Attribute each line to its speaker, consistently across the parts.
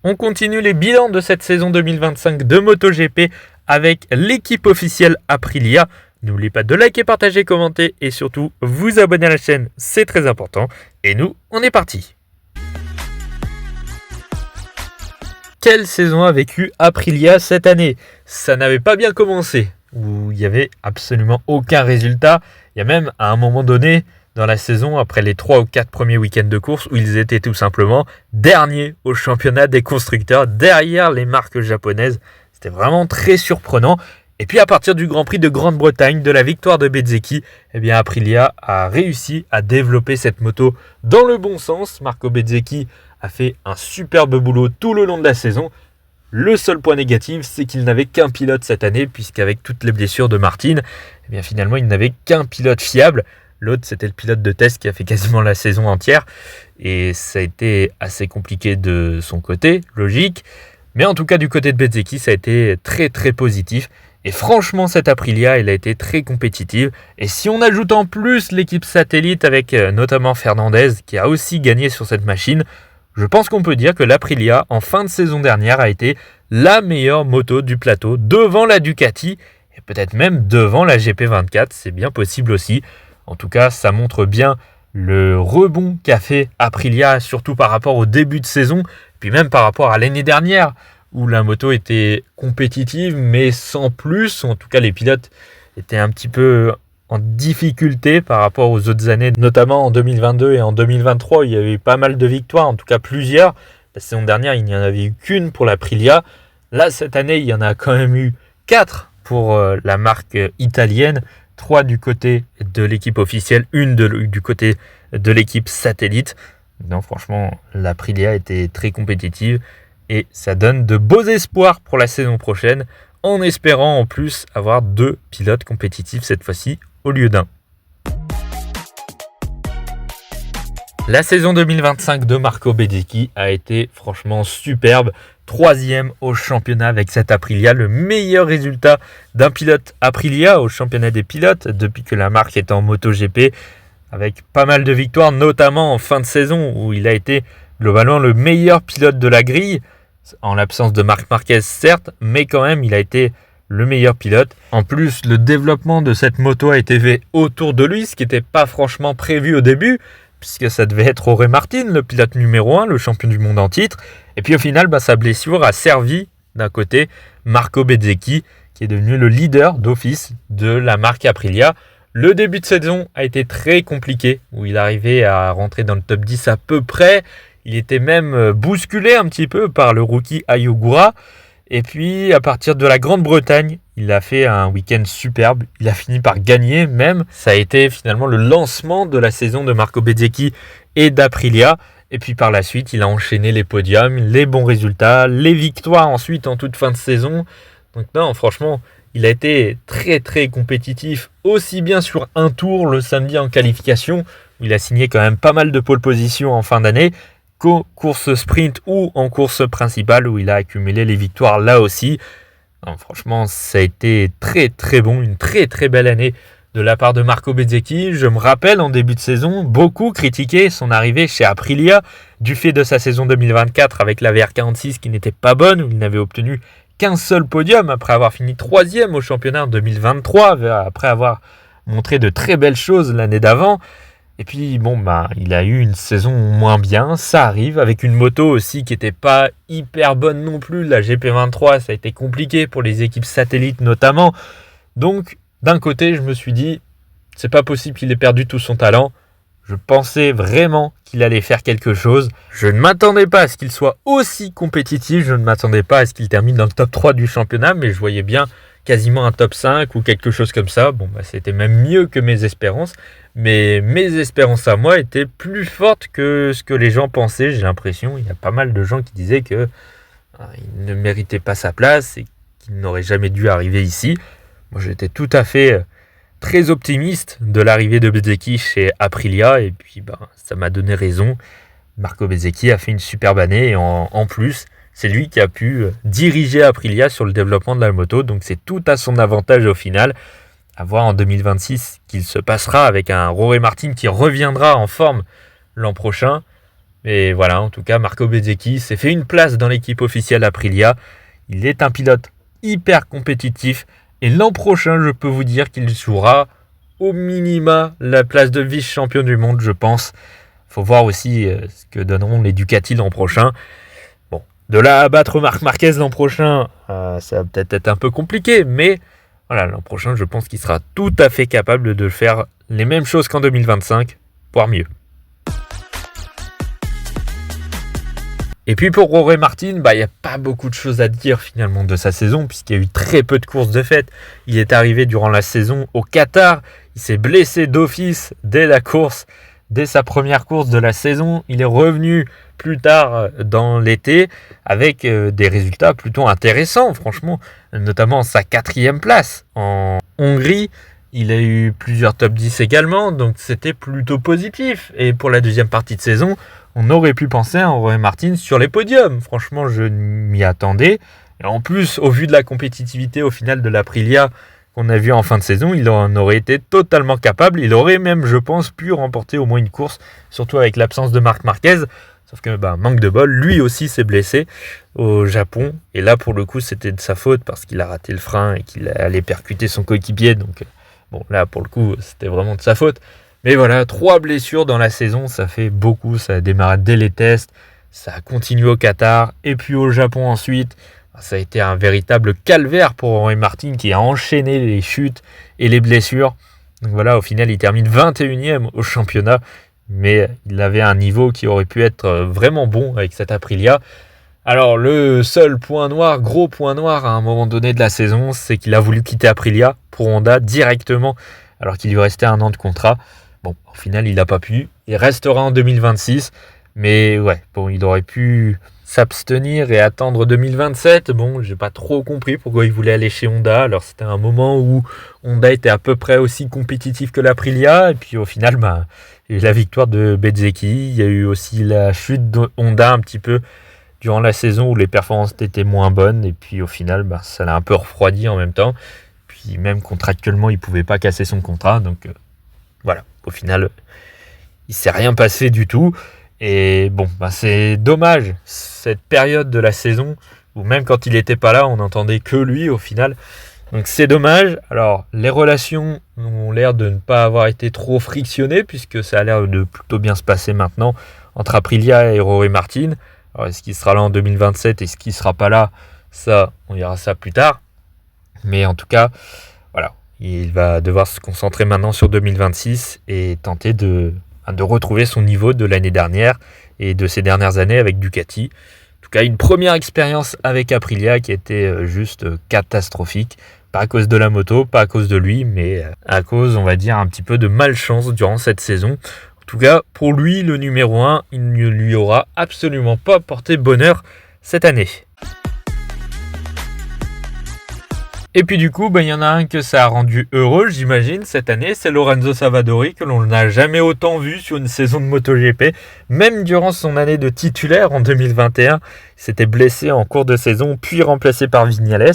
Speaker 1: On continue les bilans de cette saison 2025 de MotoGP avec l'équipe officielle Aprilia. N'oubliez pas de liker, partager, commenter et surtout vous abonner à la chaîne, c'est très important. Et nous, on est parti. Quelle saison a vécu Aprilia cette année ? Ça n'avait pas bien commencé, où il n'y avait absolument aucun résultat. Il y a même à un moment donné dans la saison, après les 3 ou 4 premiers week-ends de course, où ils étaient tout simplement derniers au championnat des constructeurs, derrière les marques japonaises. C'était vraiment très surprenant. Et puis à partir du Grand Prix de Grande-Bretagne, de la victoire de Bezzecchi, Aprilia a réussi à développer cette moto dans le bon sens. Marco Bezzecchi a fait un superbe boulot tout le long de la saison. Le seul point négatif, c'est qu'il n'avait qu'un pilote cette année, puisqu'avec toutes les blessures de Martin, finalement il n'avait qu'un pilote fiable. L'autre, c'était le pilote de test qui a fait quasiment la saison entière. Et ça a été assez compliqué de son côté, logique. Mais en tout cas, du côté de Bezzecchi, ça a été très très positif. Et franchement, cette Aprilia, elle a été très compétitive. Et si on ajoute en plus l'équipe satellite avec notamment Fernandez, qui a aussi gagné sur cette machine, je pense qu'on peut dire que l'Aprilia, en fin de saison dernière, a été la meilleure moto du plateau, devant la Ducati, et peut-être même devant la GP24. C'est bien possible aussi. En tout cas, ça montre bien le rebond qu'a fait Aprilia, surtout par rapport au début de saison, puis même par rapport à l'année dernière, où la moto était compétitive, mais sans plus. En tout cas, les pilotes étaient un petit peu en difficulté par rapport aux autres années, notamment en 2022 et en 2023, où il y avait eu pas mal de victoires, en tout cas plusieurs. La saison dernière, il n'y en avait eu qu'une pour l'Aprilia. Là, cette année, il y en a quand même eu 4 pour la marque italienne. 3 du côté de l'équipe officielle, une du côté de l'équipe satellite. Non, franchement, l'Aprilia était très compétitive et ça donne de beaux espoirs pour la saison prochaine, en espérant en plus avoir 2 pilotes compétitifs cette fois-ci au lieu d'un. La saison 2025 de Marco Bezzecchi a été franchement superbe. 3e au championnat avec cette Aprilia, le meilleur résultat d'un pilote Aprilia au championnat des pilotes depuis que la marque est en MotoGP, avec pas mal de victoires, notamment en fin de saison où il a été globalement le meilleur pilote de la grille, en l'absence de Marc Marquez certes, mais quand même il a été le meilleur pilote. En plus, le développement de cette moto a été fait autour de lui, ce qui n'était pas franchement prévu au début, puisque ça devait être Jorge Martin, le pilote numéro 1, le champion du monde en titre. Et puis au final, sa blessure a servi d'un côté Marco Bezzecchi, qui est devenu le leader d'office de la marque Aprilia. Le début de saison a été très compliqué, où il arrivait à rentrer dans le top 10 à peu près. Il était même bousculé un petit peu par le rookie Ayogura. Et puis à partir de la Grande-Bretagne, il a fait un week-end superbe. Il a fini par gagner même. Ça a été finalement le lancement de la saison de Marco Bezzecchi et d'Aprilia. Et puis par la suite, il a enchaîné les podiums, les bons résultats, les victoires ensuite en toute fin de saison. Donc non, franchement, il a été très très compétitif, aussi bien sur un tour le samedi en qualification, où il a signé quand même pas mal de pole position en fin d'année, qu'aux courses sprint ou en course principale, où il a accumulé les victoires là aussi. Non, franchement, ça a été très très bon, une très très belle année de la part de Marco Bezzecchi. Je me rappelle, en début de saison, beaucoup critiquaient son arrivée chez Aprilia du fait de sa saison 2024 avec la VR46 qui n'était pas bonne, où il n'avait obtenu qu'un seul podium après avoir fini 3e au championnat en 2023, après avoir montré de très belles choses l'année d'avant. Et puis il a eu une saison moins bien, ça arrive, avec une moto aussi qui n'était pas hyper bonne non plus. La GP23, ça a été compliqué pour les équipes satellites notamment. Donc d'un côté, je me suis dit, c'est pas possible qu'il ait perdu tout son talent. Je pensais vraiment qu'il allait faire quelque chose. Je ne m'attendais pas à ce qu'il soit aussi compétitif. Je ne m'attendais pas à ce qu'il termine dans le top 3 du championnat. Mais je voyais bien quasiment un top 5 ou quelque chose comme ça. C'était même mieux que mes espérances. Mais mes espérances à moi étaient plus fortes que ce que les gens pensaient. J'ai l'impression, il y a pas mal de gens qui disaient qu'il ne méritait pas sa place et qu'il n'aurait jamais dû arriver ici. Moi, j'étais tout à fait très optimiste de l'arrivée de Bezzecchi chez Aprilia et puis ça m'a donné raison. Marco Bezzecchi a fait une superbe année et en plus, c'est lui qui a pu diriger Aprilia sur le développement de la moto, donc c'est tout à son avantage au final. À voir en 2026 qu'il se passera avec un Jorge Martin qui reviendra en forme l'an prochain. Mais voilà, en tout cas, Marco Bezzecchi s'est fait une place dans l'équipe officielle Aprilia. Il est un pilote hyper compétitif. Et l'an prochain, je peux vous dire qu'il jouera au minima la place de vice-champion du monde, je pense. Il faut voir aussi ce que donneront les Ducati l'an prochain. Bon, de là à battre Marc Marquez l'an prochain, ça va peut-être être un peu compliqué, mais voilà, l'an prochain, je pense qu'il sera tout à fait capable de faire les mêmes choses qu'en 2025, voire mieux. Et puis pour Jorge Martin, il n'y a pas beaucoup de choses à dire finalement de sa saison, puisqu'il y a eu très peu de courses de fête. Il est arrivé durant la saison au Qatar, il s'est blessé d'office dès la course, dès sa première course de la saison. Il est revenu plus tard dans l'été avec des résultats plutôt intéressants, franchement, notamment sa 4e place en Hongrie. Il a eu plusieurs top 10 également, donc c'était plutôt positif. Et pour la deuxième partie de saison, on aurait pu penser à Jorge Martin sur les podiums. Franchement, je m'y attendais. Et en plus, au vu de la compétitivité au final de l'Aprilia qu'on a vu en fin de saison, il en aurait été totalement capable. Il aurait même, je pense, pu remporter au moins une course, surtout avec l'absence de Marc Marquez. Sauf que, manque de bol, lui aussi s'est blessé au Japon. Et là, pour le coup, c'était de sa faute parce qu'il a raté le frein et qu'il allait percuter son coéquipier. Donc, bon, là, pour le coup, c'était vraiment de sa faute. Mais voilà, 3 blessures dans la saison, ça fait beaucoup. Ça a démarré dès les tests, ça a continué au Qatar, et puis au Japon ensuite. Ça a été un véritable calvaire pour Jorge Martin qui a enchaîné les chutes et les blessures. Donc voilà, au final, il termine 21e au championnat. Mais il avait un niveau qui aurait pu être vraiment bon avec cette Aprilia. Alors le seul point noir, gros point noir à un moment donné de la saison, c'est qu'il a voulu quitter Aprilia pour Honda directement, alors qu'il lui restait 1 an de contrat. Bon, au final, il n'a pas pu. Il restera en 2026. Mais ouais, bon, il aurait pu s'abstenir et attendre 2027. Bon, j'ai pas trop compris pourquoi il voulait aller chez Honda. Alors c'était un moment où Honda était à peu près aussi compétitif que l'Aprilia. Et puis au final, il y a eu la victoire de Bezzecchi. Il y a eu aussi la chute de Honda un petit peu durant la saison où les performances étaient moins bonnes. Et puis au final, ça l'a un peu refroidi en même temps. Puis même contractuellement, il ne pouvait pas casser son contrat. Donc voilà, au final, il ne s'est rien passé du tout. Et bon, c'est dommage, cette période de la saison, où même quand il n'était pas là, on n'entendait que lui au final. Donc c'est dommage. Alors, les relations ont l'air de ne pas avoir été trop frictionnées, puisque ça a l'air de plutôt bien se passer maintenant entre Aprilia et Jorge Martin. Alors, est-ce qu'il sera là en 2027 et est-ce qu'il ne sera pas là? Ça, on verra ça plus tard. Mais en tout cas, voilà, il va devoir se concentrer maintenant sur 2026 et tenter de retrouver son niveau de l'année dernière et de ces dernières années avec Ducati. En tout cas, une première expérience avec Aprilia qui était juste catastrophique. Pas à cause de la moto, pas à cause de lui, mais à cause, on va dire, un petit peu de malchance durant cette saison. En tout cas, pour lui, le numéro 1, il ne lui aura absolument pas porté bonheur cette année. Et puis du coup, il y en a un que ça a rendu heureux, j'imagine, cette année, c'est Lorenzo Savadori, que l'on n'a jamais autant vu sur une saison de MotoGP. Même durant son année de titulaire en 2021, il s'était blessé en cours de saison, puis remplacé par Viñales.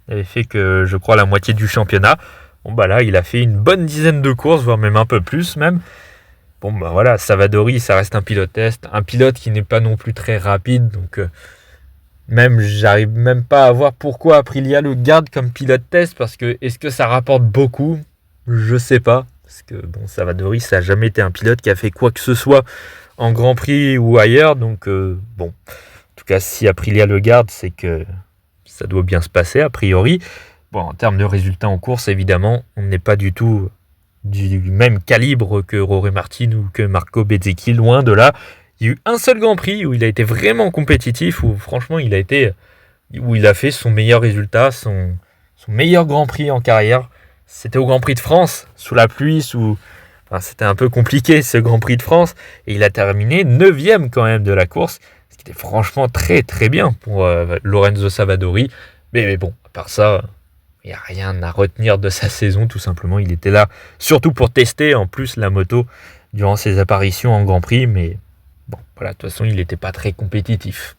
Speaker 1: Il avait fait que, je crois, la moitié du championnat. Bon, là, il a fait une bonne dizaine de courses, voire même un peu plus, même. Bon, voilà, Savadori, ça reste un pilote test, un pilote qui n'est pas non plus très rapide, donc... j'arrive même pas à voir pourquoi Aprilia le garde comme pilote test, parce que est-ce que ça rapporte beaucoup? Je sais pas, parce que Savadori, ça n'a jamais été un pilote qui a fait quoi que ce soit en Grand Prix ou ailleurs, donc en tout cas, si Aprilia le garde, c'est que ça doit bien se passer, a priori. Bon, en termes de résultats en course, évidemment, on n'est pas du tout du même calibre que Jorge Martin ou que Marco Bezzecchi, loin de là. Il y a eu un seul Grand Prix où il a été vraiment compétitif, où franchement il a fait son meilleur résultat, son meilleur Grand Prix en carrière. C'était au Grand Prix de France, sous la pluie, c'était un peu compliqué ce Grand Prix de France, et il a terminé 9e quand même de la course, ce qui était franchement très très bien pour Lorenzo Savadori. Mais bon, à part ça, il n'y a rien à retenir de sa saison, tout simplement. Il était là surtout pour tester en plus la moto durant ses apparitions en Grand Prix, mais... bon, voilà, de toute façon, il n'était pas très compétitif.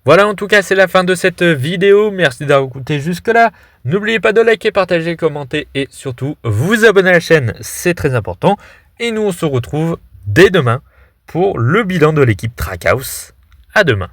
Speaker 1: Voilà, en tout cas, c'est la fin de cette vidéo. Merci d'avoir écouté jusque-là. N'oubliez pas de liker, partager, commenter et surtout vous abonner à la chaîne, c'est très important. Et nous, on se retrouve dès demain pour le bilan de l'équipe Trackhouse. À demain.